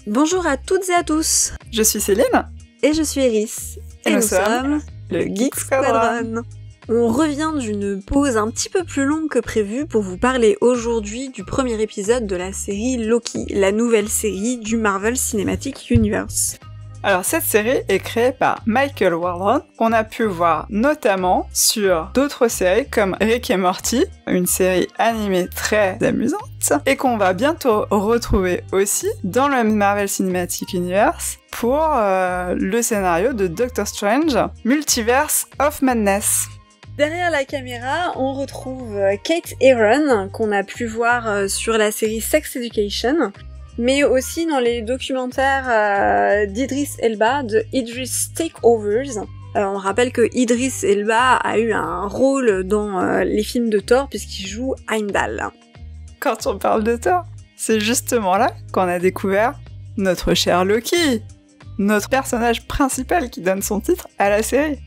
Bonjour à toutes et à tous. Je suis Céline. Et je suis Iris. Et nous sommes le Geek Squadron. On revient d'une pause un petit peu plus longue que prévu pour vous parler aujourd'hui du premier épisode de la série Loki, la nouvelle série du Marvel Cinematic Universe. Alors cette série est créée par Michael Waldron, qu'on a pu voir notamment sur d'autres séries comme Rick et Morty, une série animée très amusante, et qu'on va bientôt retrouver aussi dans le Marvel Cinematic Universe pour le scénario de Doctor Strange, Multiverse of Madness. Derrière la caméra, on retrouve Kate Herron, qu'on a pu voir sur la série Sex Education, mais aussi dans les documentaires d'Idris Elba, de Idris Takeovers. On rappelle que Idris Elba a eu un rôle dans les films de Thor, puisqu'il joue Heimdall. Quand on parle de Thor, c'est justement là qu'on a découvert notre cher Loki, notre personnage principal qui donne son titre à la série.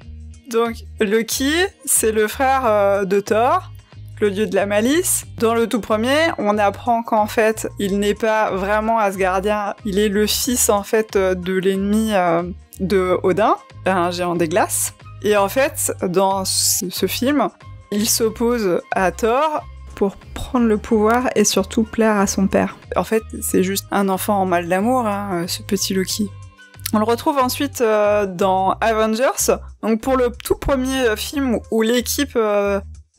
Donc Loki, c'est le frère de Thor, le dieu de la malice. Dans le tout premier, on apprend qu'en fait, il n'est pas vraiment Asgardien, il est le fils en fait de l'ennemi de Odin, un géant des glaces. Et en fait, dans ce film, il s'oppose à Thor pour prendre le pouvoir et surtout plaire à son père. En fait, c'est juste un enfant en mal d'amour, ce petit Loki. On le retrouve ensuite dans Avengers, donc pour le tout premier film où l'équipe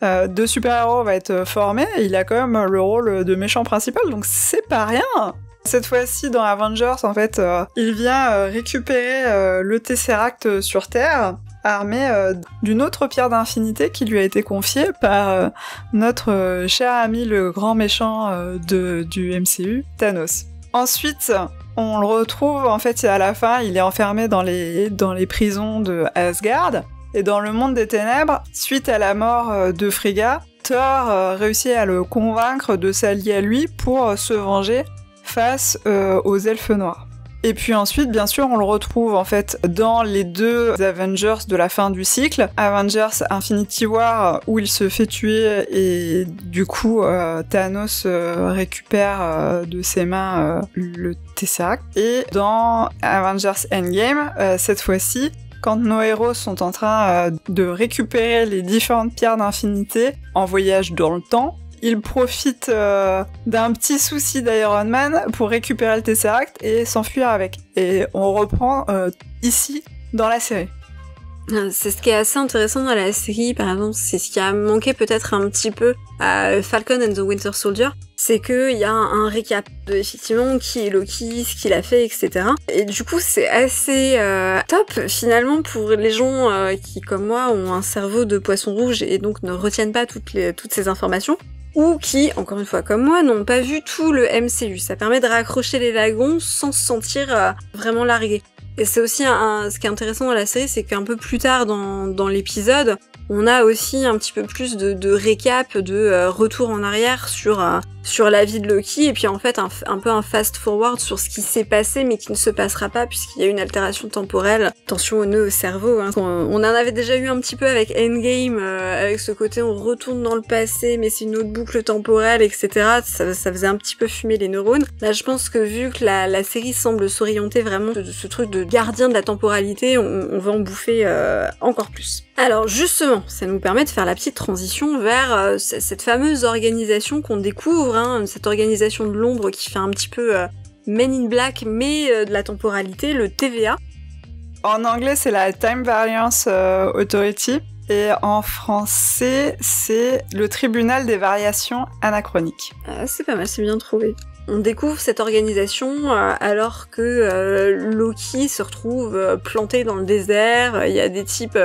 de super-héros va être formée, il a quand même le rôle de méchant principal, donc c'est pas rien. Cette fois-ci, dans Avengers, en fait, il vient récupérer le Tesseract sur Terre, armé d'une autre pierre d'infinité qui lui a été confiée par notre cher ami le grand méchant du MCU, Thanos. Ensuite, on le retrouve, en fait, à la fin, il est enfermé dans les prisons de Asgard. Et dans le monde des ténèbres, suite à la mort de Frigga, Thor réussit à le convaincre de s'allier à lui pour se venger face aux elfes noirs. Et puis ensuite, bien sûr, on le retrouve en fait dans les deux Avengers de la fin du cycle. Avengers Infinity War, où il se fait tuer et du coup Thanos récupère de ses mains le Tesseract. Et dans Avengers Endgame, cette fois-ci, quand nos héros sont en train de récupérer les différentes pierres d'infinité en voyage dans le temps, ils profitent d'un petit souci d'Iron Man pour récupérer le Tesseract et s'enfuir avec. Et on reprend ici dans la série. C'est ce qui est assez intéressant dans la série, par exemple, c'est ce qui a manqué peut-être un petit peu à Falcon and the Winter Soldier, c'est qu'il y a un récap de effectivement qui est Loki, ce qu'il a fait, etc. Et du coup, c'est assez top finalement pour les gens qui, comme moi, ont un cerveau de poisson rouge et donc ne retiennent pas toutes ces informations, ou qui, encore une fois comme moi, n'ont pas vu tout le MCU. Ça permet de raccrocher les wagons sans se sentir vraiment largué. Et c'est aussi ce qui est intéressant dans la série, c'est qu'un peu plus tard dans l'épisode, on a aussi un petit peu plus de récap, de retour en arrière sur la vie de Loki, et puis en fait un peu un fast-forward sur ce qui s'est passé mais qui ne se passera pas puisqu'il y a une altération temporelle, tension au nœud au cerveau. On en avait déjà eu un petit peu avec Endgame, avec ce côté on retourne dans le passé mais c'est une autre boucle temporelle, etc. Ça faisait un petit peu fumer les neurones. Là je pense que vu que la série semble s'orienter vraiment de ce truc de gardien de la temporalité, on va en bouffer encore plus. Alors justement, ça nous permet de faire la petite transition vers cette fameuse organisation qu'on découvre, cette organisation de l'ombre qui fait un petit peu Men in Black, mais de la temporalité, le TVA. En anglais, c'est la Time Variance Authority, et en français, c'est le Tribunal des variations anachroniques. C'est pas mal, c'est bien trouvé. On découvre cette organisation alors que Loki se retrouve planté dans le désert, il y a des types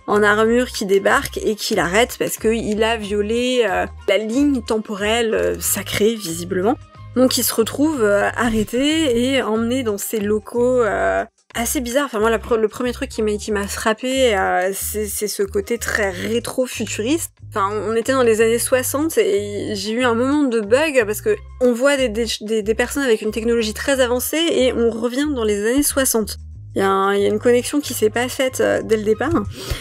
en armure qui débarque et qui l'arrête parce qu'il a violé la ligne temporelle sacrée, visiblement. Donc il se retrouve arrêté et emmené dans ces locaux assez bizarres. Enfin moi, le premier truc qui m'a frappé, c'est ce côté très rétro-futuriste. Enfin, on était dans les années 60 et j'ai eu un moment de bug parce que on voit des personnes avec une technologie très avancée et on revient dans les années 60. Il y a une connexion qui s'est pas faite dès le départ,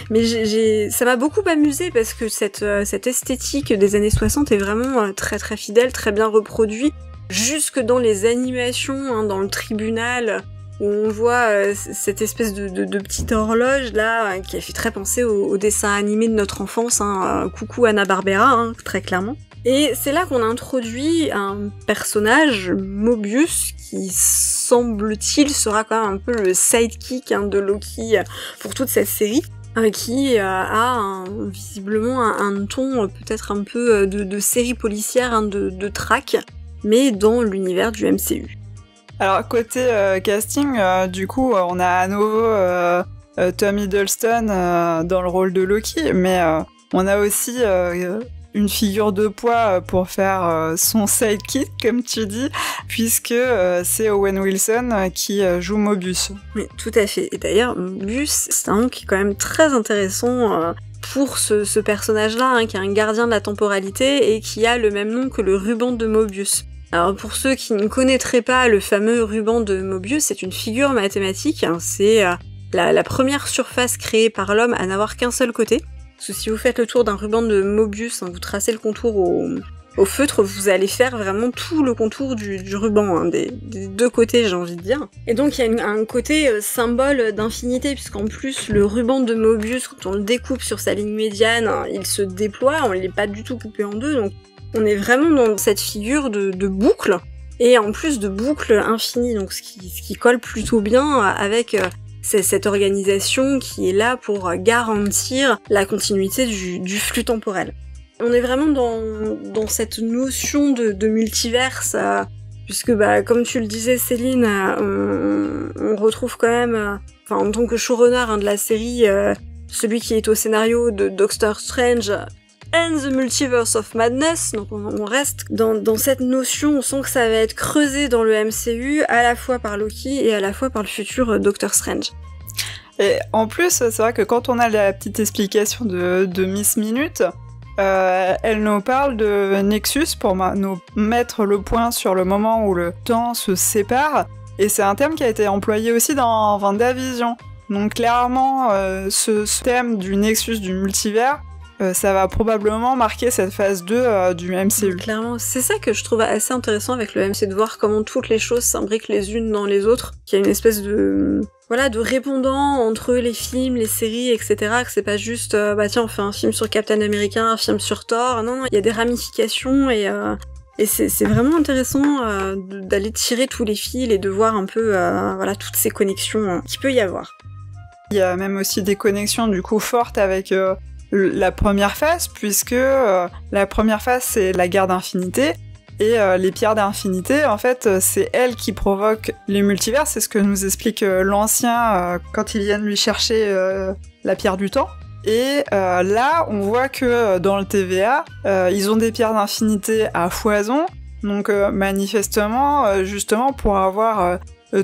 mais ça m'a beaucoup amusé parce que cette esthétique des années 60 est vraiment très très fidèle, très bien reproduite. jusque dans les animations, hein, dans le tribunal, où on voit cette espèce de petite horloge là qui a fait très penser au dessin animé de notre enfance, hein, coucou Hanna-Barbera, hein, très clairement. Et c'est là qu'on introduit un personnage, Mobius, qui semble-t-il sera quand même un peu le sidekick, hein, de Loki pour toute cette série, qui a visiblement un ton peut-être un peu de série policière, hein, de track, mais dans l'univers du MCU. Alors côté casting, du coup on a à nouveau Tom Hiddleston dans le rôle de Loki, mais on a aussi une figure de poids pour faire son sidekick, comme tu dis, puisque c'est Owen Wilson qui joue Mobius. Oui, tout à fait. Et d'ailleurs, Mobius, c'est un nom qui est quand même très intéressant pour ce personnage-là, hein, qui est un gardien de la temporalité et qui a le même nom que le ruban de Mobius. Alors pour ceux qui ne connaîtraient pas le fameux ruban de Mobius, c'est une figure mathématique, hein, c'est la première surface créée par l'homme à n'avoir qu'un seul côté. Parce que si vous faites le tour d'un ruban de Mobius, hein, vous tracez le contour au feutre, vous allez faire vraiment tout le contour du ruban, hein, des deux côtés, j'ai envie de dire. Et donc il y a un côté symbole d'infinité, puisqu'en plus le ruban de Mobius, quand on le découpe sur sa ligne médiane, hein, il se déploie, on l'est pas du tout coupé en deux, donc on est vraiment dans cette figure de boucle, et en plus de boucle infinie, donc ce qui colle plutôt bien avec cette organisation qui est là pour garantir la continuité du flux temporel. On est vraiment dans cette notion de multiverse, puisque comme tu le disais Céline, on retrouve quand même, en tant que showrunner, hein, de la série, celui qui est au scénario de Doctor Strange and the Multiverse of Madness, donc on reste dans cette notion, on sent que ça va être creusé dans le MCU, à la fois par Loki et à la fois par le futur Doctor Strange. Et en plus, c'est vrai que quand on a la petite explication de Miss Minute, elle nous parle de Nexus pour nous mettre le point sur le moment où le temps se sépare, et c'est un terme qui a été employé aussi dans WandaVision. Donc clairement, ce thème du Nexus du multivers, ça va probablement marquer cette phase 2 du MCU. Clairement, c'est ça que je trouve assez intéressant avec le MCU, de voir comment toutes les choses s'imbriquent les unes dans les autres, qu'il y a une espèce de répondant entre les films, les séries, etc., que c'est pas juste, tiens, on fait un film sur Captain America, un film sur Thor, non, il y a des ramifications, et c'est vraiment intéressant d'aller tirer tous les fils et de voir un peu, toutes ces connexions qu'il peut y avoir. Il y a même aussi des connexions, du coup, fortes avec la première phase, puisque la première phase, c'est la guerre d'infinité, et les pierres d'infinité, en fait, c'est elles qui provoquent les multivers, c'est ce que nous explique l'ancien quand ils viennent lui chercher la pierre du temps. Et là, on voit que dans le TVA, ils ont des pierres d'infinité à foison, donc manifestement, justement, pour avoir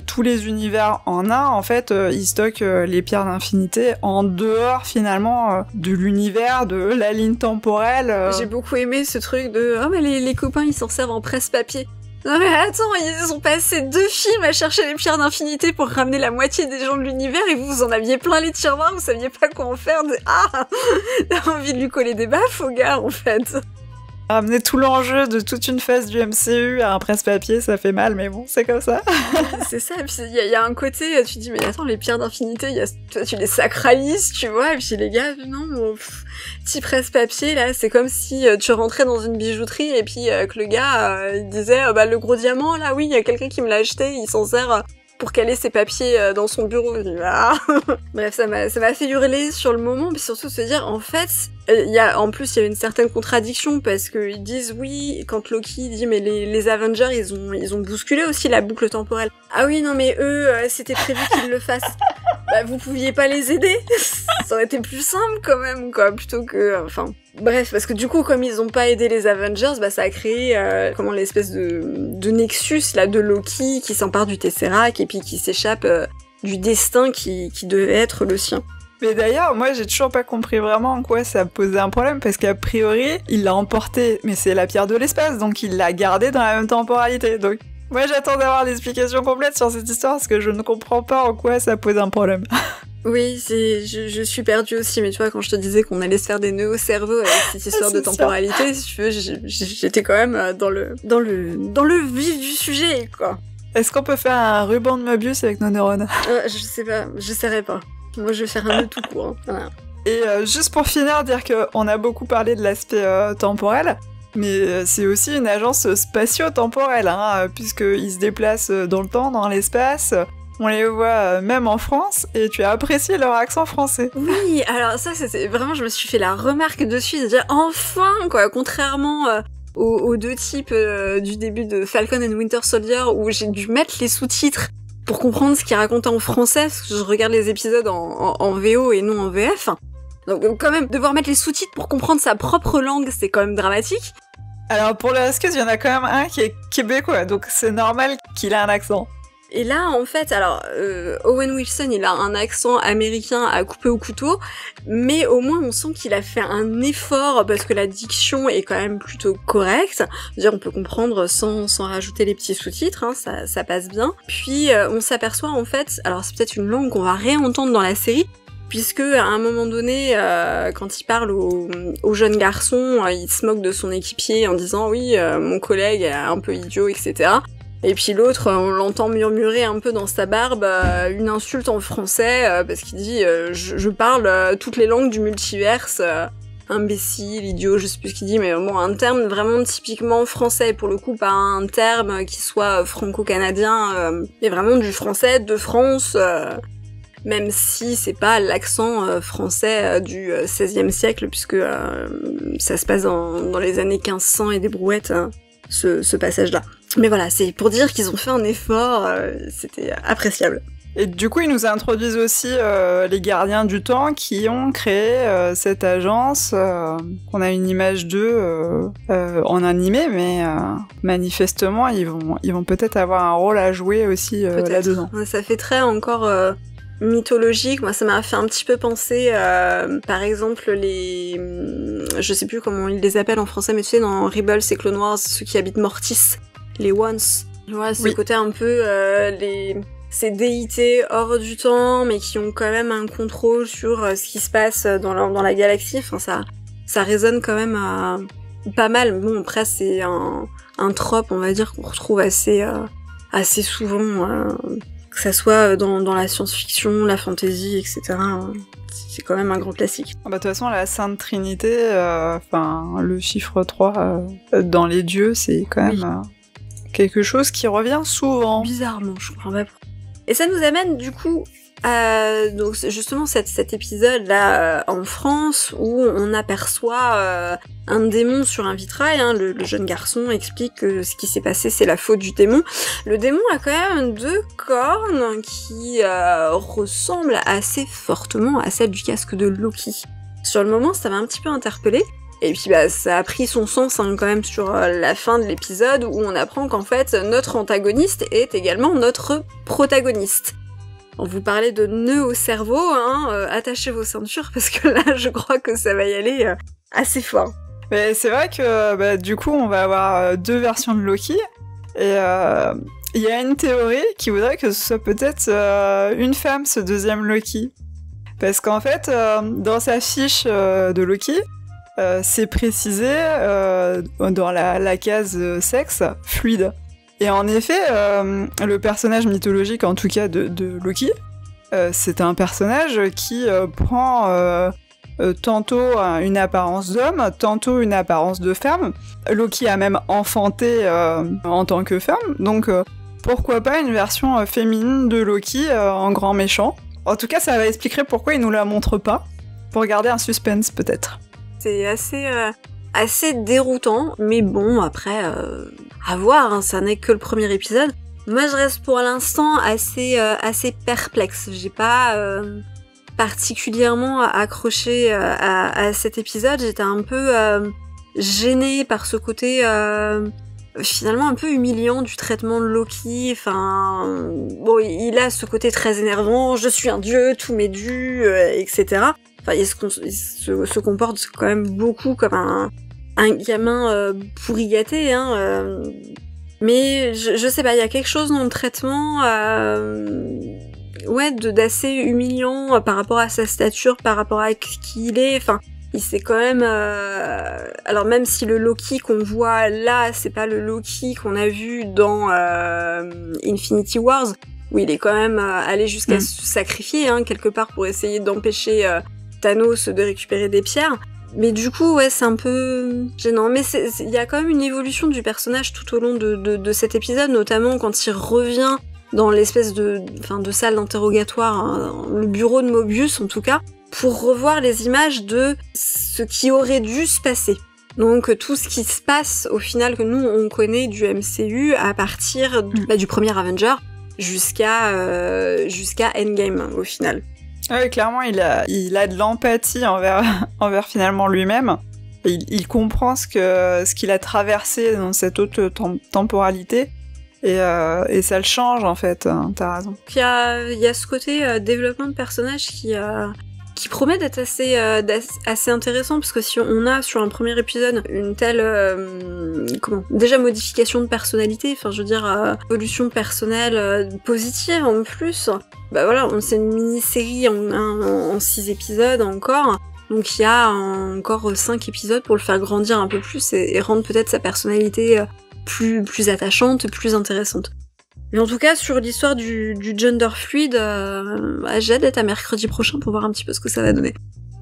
tous les univers en un, en fait, ils stockent les pierres d'infinité en dehors, finalement, de l'univers, de la ligne temporelle. J'ai beaucoup aimé ce truc de « Oh, mais les copains, ils s'en servent en presse-papier ». Non mais attends, ils ont passé 2 films à chercher les pierres d'infinité pour ramener la moitié des gens de l'univers, et vous en aviez plein les tiroirs, vous saviez pas quoi en faire. T'as envie de lui coller des baffes au gars, en fait. Ramener tout l'enjeu de toute une phase du MCU à un presse-papier, ça fait mal, mais bon, c'est comme ça. C'est ça, et puis il y a un côté, tu dis, mais attends, les pierres d'infinité, toi, tu les sacralises, tu vois, et puis les gars, non, petit presse-papier, là, c'est comme si tu rentrais dans une bijouterie, et puis que le gars, il disait, le gros diamant, là, oui, il y a quelqu'un qui me l'a acheté, il s'en sert pour caler ses papiers dans son bureau. Bref, ça m'a fait hurler sur le moment, mais surtout se dire, en fait, en plus, il y a une certaine contradiction, parce qu'ils disent, oui, quand Loki dit, mais les Avengers, ils ont bousculé aussi la boucle temporelle. Ah oui, non, mais eux, c'était prévu qu'ils le fassent. Vous pouviez pas les aider? Ça aurait été plus simple, quand même, quoi, plutôt que, bref, parce que du coup, comme ils ont pas aidé les Avengers, ça a créé, l'espèce de nexus, là, de Loki, qui s'empare du Tesseract, et puis qui s'échappe du destin qui devait être le sien. Mais d'ailleurs, moi, j'ai toujours pas compris vraiment en quoi ça posait un problème, parce qu'a priori, il l'a emporté, mais c'est la pierre de l'espace, donc il l'a gardée dans la même temporalité, donc... Moi, j'attends d'avoir l'explication complète sur cette histoire, parce que je ne comprends pas en quoi ça pose un problème. Oui, je suis perdue aussi, mais tu vois, quand je te disais qu'on allait se faire des nœuds au cerveau avec cette histoire de temporalité, si tu veux, j'étais quand même dans le vif du sujet, quoi. Est-ce qu'on peut faire un ruban de Möbius avec nos neurones? Je sais pas, j'essaierai pas. Moi, je vais faire un nœud tout court. Hein. Voilà. Et juste pour finir, dire qu'on a beaucoup parlé de l'aspect temporel, mais c'est aussi une agence spatio-temporelle, hein, puisqu'ils se déplacent dans le temps, dans l'espace. On les voit même en France, et tu as apprécié leur accent français. Oui, alors ça, c'était vraiment, je me suis fait la remarque dessus, de dire enfin, quoi, contrairement aux deux types du début de Falcon and Winter Soldier, où j'ai dû mettre les sous-titres pour comprendre ce qu'ils racontaient en français, parce que je regarde les épisodes en VO et non en VF. Donc quand même, devoir mettre les sous-titres pour comprendre sa propre langue, c'est quand même dramatique. Alors pour le Huskies, il y en a quand même un qui est québécois, donc c'est normal qu'il ait un accent. Et là, en fait, alors, Owen Wilson, il a un accent américain à couper au couteau, mais au moins, on sent qu'il a fait un effort, parce que la diction est quand même plutôt correcte. C'est-à-dire, on peut comprendre sans rajouter les petits sous-titres, hein, ça passe bien. Puis, on s'aperçoit, en fait, alors c'est peut-être une langue qu'on va réentendre dans la série, puisque à un moment donné, quand il parle au jeune garçon, il se moque de son équipier en disant « Oui, mon collègue est un peu idiot, etc. » Et puis l'autre, on l'entend murmurer un peu dans sa barbe une insulte en français, parce qu'il dit je parle toutes les langues du multiverse, imbécile, idiot, je sais plus ce qu'il dit, mais bon, un terme vraiment typiquement français, pour le coup, pas un terme qui soit franco-canadien, mais vraiment du français de France, même si c'est pas l'accent français du XVIe siècle, puisque ça se passe dans les années 1500 et des brouettes, ce passage-là. Mais voilà, c'est pour dire qu'ils ont fait un effort, c'était appréciable. Et du coup, ils nous introduisent aussi les gardiens du temps qui ont créé cette agence. On a une image d'eux en animé, mais manifestement, ils vont peut-être avoir un rôle à jouer aussi là-dedans. Ça fait très encore mythologique. Moi, ça m'a fait un petit peu penser, par exemple, je sais plus comment ils les appellent en français, mais tu sais, dans Rebels et Clone Wars, ceux qui habitent Mortis, les Ones. Voilà, ce côté un peu ces déités hors du temps, mais qui ont quand même un contrôle sur ce qui se passe dans la galaxie. Enfin, ça résonne quand même pas mal. Bon, après, c'est un trope, on va dire, qu'on retrouve assez souvent, que ça soit dans la science-fiction, la fantasy, etc. C'est quand même un grand classique. De toute façon, la Sainte Trinité, le chiffre 3 dans les dieux, c'est quand même quelque chose qui revient souvent. Bizarrement, je comprends pas pourquoi. Et ça nous amène du coup à donc justement cet épisode-là en France où on aperçoit un démon sur un vitrail. Hein, le jeune garçon explique que ce qui s'est passé, c'est la faute du démon. Le démon a quand même 2 cornes qui ressemblent assez fortement à celle du casque de Loki. Sur le moment, ça m'a un petit peu interpellée. Et puis ça a pris son sens quand même sur la fin de l'épisode où on apprend qu'en fait notre antagoniste est également notre protagoniste. On vous parlait de nœuds au cerveau, hein, attachez vos ceintures parce que là je crois que ça va y aller assez fort. Mais c'est vrai que du coup on va avoir 2 versions de Loki et il y a une théorie qui voudrait que ce soit peut-être une femme ce deuxième Loki. Parce qu'en fait dans sa fiche de Loki, c'est précisé dans la case sexe fluide. Et en effet, le personnage mythologique, en tout cas de Loki, c'est un personnage qui prend tantôt une apparence d'homme, tantôt une apparence de femme. Loki a même enfanté en tant que femme, donc pourquoi pas une version féminine de Loki en grand méchant. En tout cas, ça va expliquer pourquoi il nous la montre pas, pour garder un suspense peut-être. C'est assez déroutant, mais bon, après, à voir, hein, ça n'est que le premier épisode. Moi, je reste pour l'instant assez perplexe. J'ai pas particulièrement accroché à cet épisode. J'étais un peu gênée par ce côté finalement un peu humiliant du traitement de Loki. Enfin, bon, il a ce côté très énervant. Je suis un dieu, tout m'est dû, etc. Enfin, il se comporte quand même beaucoup comme un gamin pourri gâté, hein. Mais je sais pas, il y a quelque chose dans le traitement d'assez humiliant par rapport à sa stature, par rapport à qui il est. Enfin, il s'est quand même... Alors même si le Loki qu'on voit là, c'est pas le Loki qu'on a vu dans Infinity Wars, où il est quand même allé jusqu'à se sacrifier, quelque part, pour essayer d'empêcher Thanos de récupérer des pierres. Mais du coup, c'est un peu gênant. Mais il y a quand même une évolution du personnage tout au long de cet épisode, notamment quand il revient dans l'espèce de salle d'interrogatoire, le bureau de Mobius en tout cas, pour revoir les images de ce qui aurait dû se passer. Donc tout ce qui se passe au final que nous on connaît du MCU à partir du premier Avenger jusqu'à Endgame au final. Oui, clairement, il a de l'empathie envers finalement lui-même. Il comprend ce qu'il a traversé dans cette autre temporalité. Et ça le change, en fait, t'as raison. Il y a ce côté développement de personnage qui promet d'être assez intéressant, parce que si on a sur un premier épisode une telle déjà modification de personnalité, enfin je veux dire évolution personnelle positive en plus, bah voilà, c'est une mini-série en 6 épisodes encore, donc il y a encore 5 épisodes pour le faire grandir un peu plus et rendre peut-être sa personnalité plus attachante, plus intéressante. Mais en tout cas, sur l'histoire du gender fluide, j'ai hâte d'être à mercredi prochain pour voir un petit peu ce que ça va donner.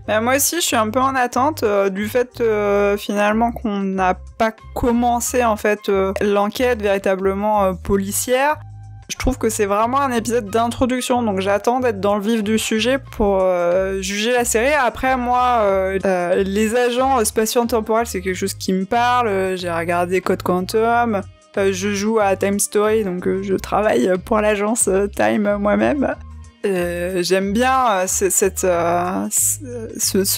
Moi aussi, je suis un peu en attente du fait finalement qu'on n'a pas commencé en fait l'enquête véritablement policière. Je trouve que c'est vraiment un épisode d'introduction, donc j'attends d'être dans le vif du sujet pour juger la série. Après, moi, les agents spatio-temporels, c'est quelque chose qui me parle. J'ai regardé Code Quantum. Je joue à Time Story, donc je travaille pour l'agence Time moi-même. J'aime bien ce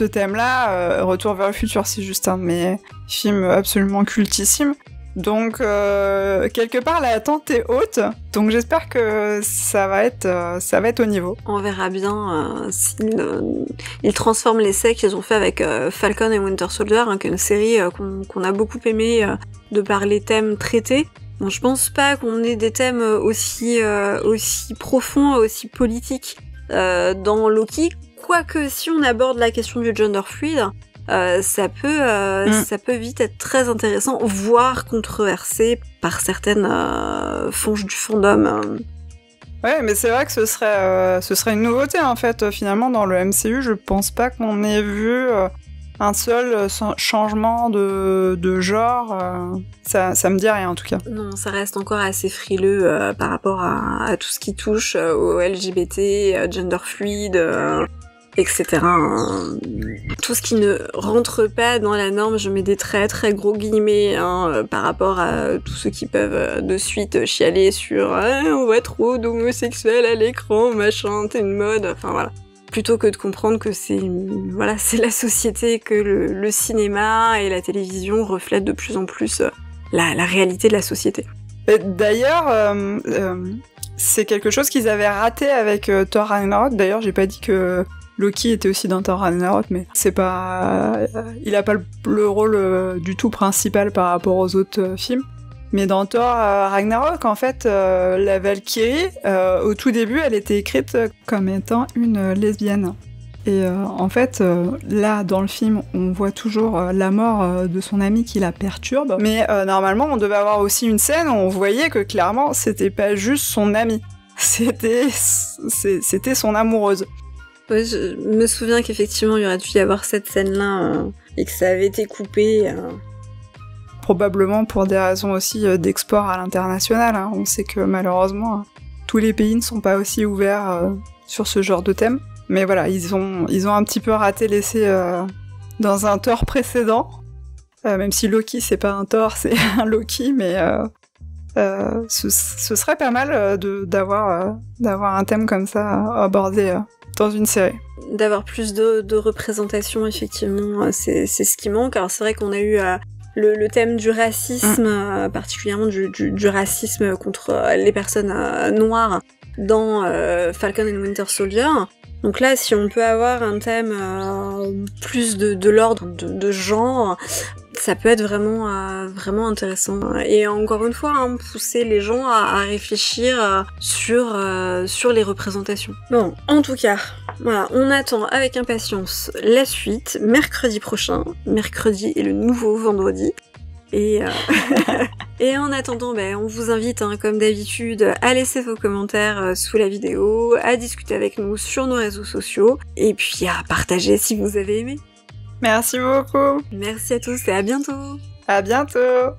thème-là. Retour vers le futur, c'est juste un de mes films absolument cultissimes. Donc, quelque part, l'attente est haute. Donc, j'espère que ça va être au niveau. On verra bien s'ils transforment l'essai qu'ils ont fait avec Falcon et Winter Soldier, qui est une série qu'on a beaucoup aimé de par les thèmes traités. Bon, je pense pas qu'on ait des thèmes aussi profonds, aussi politiques dans Loki. Quoique, si on aborde la question du gender fluide, ça peut vite être très intéressant, voire controversé par certaines franges du fandom. Ouais, mais c'est vrai que ce serait une nouveauté en fait. Finalement, dans le MCU, je pense pas qu'on ait vu un seul changement de genre. Ça me dit rien en tout cas. Non, ça reste encore assez frileux par rapport à tout ce qui touche au LGBT, gender fluide. Etc. Tout ce qui ne rentre pas dans la norme, je mets des très très gros guillemets par rapport à tous ceux qui peuvent de suite chialer sur on voit trop d'homosexuels à l'écran, machin, t'es une mode, enfin voilà. Plutôt que de comprendre que c'est la société, que le cinéma et la télévision reflètent de plus en plus la réalité de la société. Et d'ailleurs, c'est quelque chose qu'ils avaient raté avec Thor Ragnarok. D'ailleurs, j'ai pas dit que Loki était aussi dans Thor Ragnarok, mais c'est pas... il a pas le rôle du tout principal par rapport aux autres films. Mais dans Thor Ragnarok, en fait, la Valkyrie, au tout début, elle était écrite comme étant une lesbienne. Et en fait, là, dans le film, on voit toujours la mort de son ami qui la perturbe. Mais normalement, on devait avoir aussi une scène où on voyait que clairement, c'était pas juste son ami. C'était son amoureuse. Ouais, je me souviens qu'effectivement, il y aurait dû y avoir cette scène-là et que ça avait été coupé. Probablement pour des raisons aussi d'export à l'international. Hein. On sait que malheureusement, tous les pays ne sont pas aussi ouverts sur ce genre de thème. Mais voilà, ils ont un petit peu raté l'essai dans un Thor précédent. Même si Loki, c'est pas un Thor, c'est un Loki, mais ce serait pas mal d'avoir un thème comme ça abordé dans une série. D'avoir plus de représentation, effectivement, c'est ce qui manque. Alors c'est vrai qu'on a eu le thème du racisme, particulièrement du racisme contre les personnes noires dans Falcon and Winter Soldier. Donc là, si on peut avoir un thème plus de l'ordre de genre, ça peut être vraiment intéressant. Et encore une fois, hein, pousser les gens à réfléchir sur les représentations. Bon, en tout cas, voilà, on attend avec impatience la suite, mercredi prochain. Mercredi est le nouveau vendredi. Et en attendant, on vous invite, hein, comme d'habitude, à laisser vos commentaires sous la vidéo, à discuter avec nous sur nos réseaux sociaux, et puis à partager si vous avez aimé. Merci beaucoup. Merci à tous et à bientôt. À bientôt.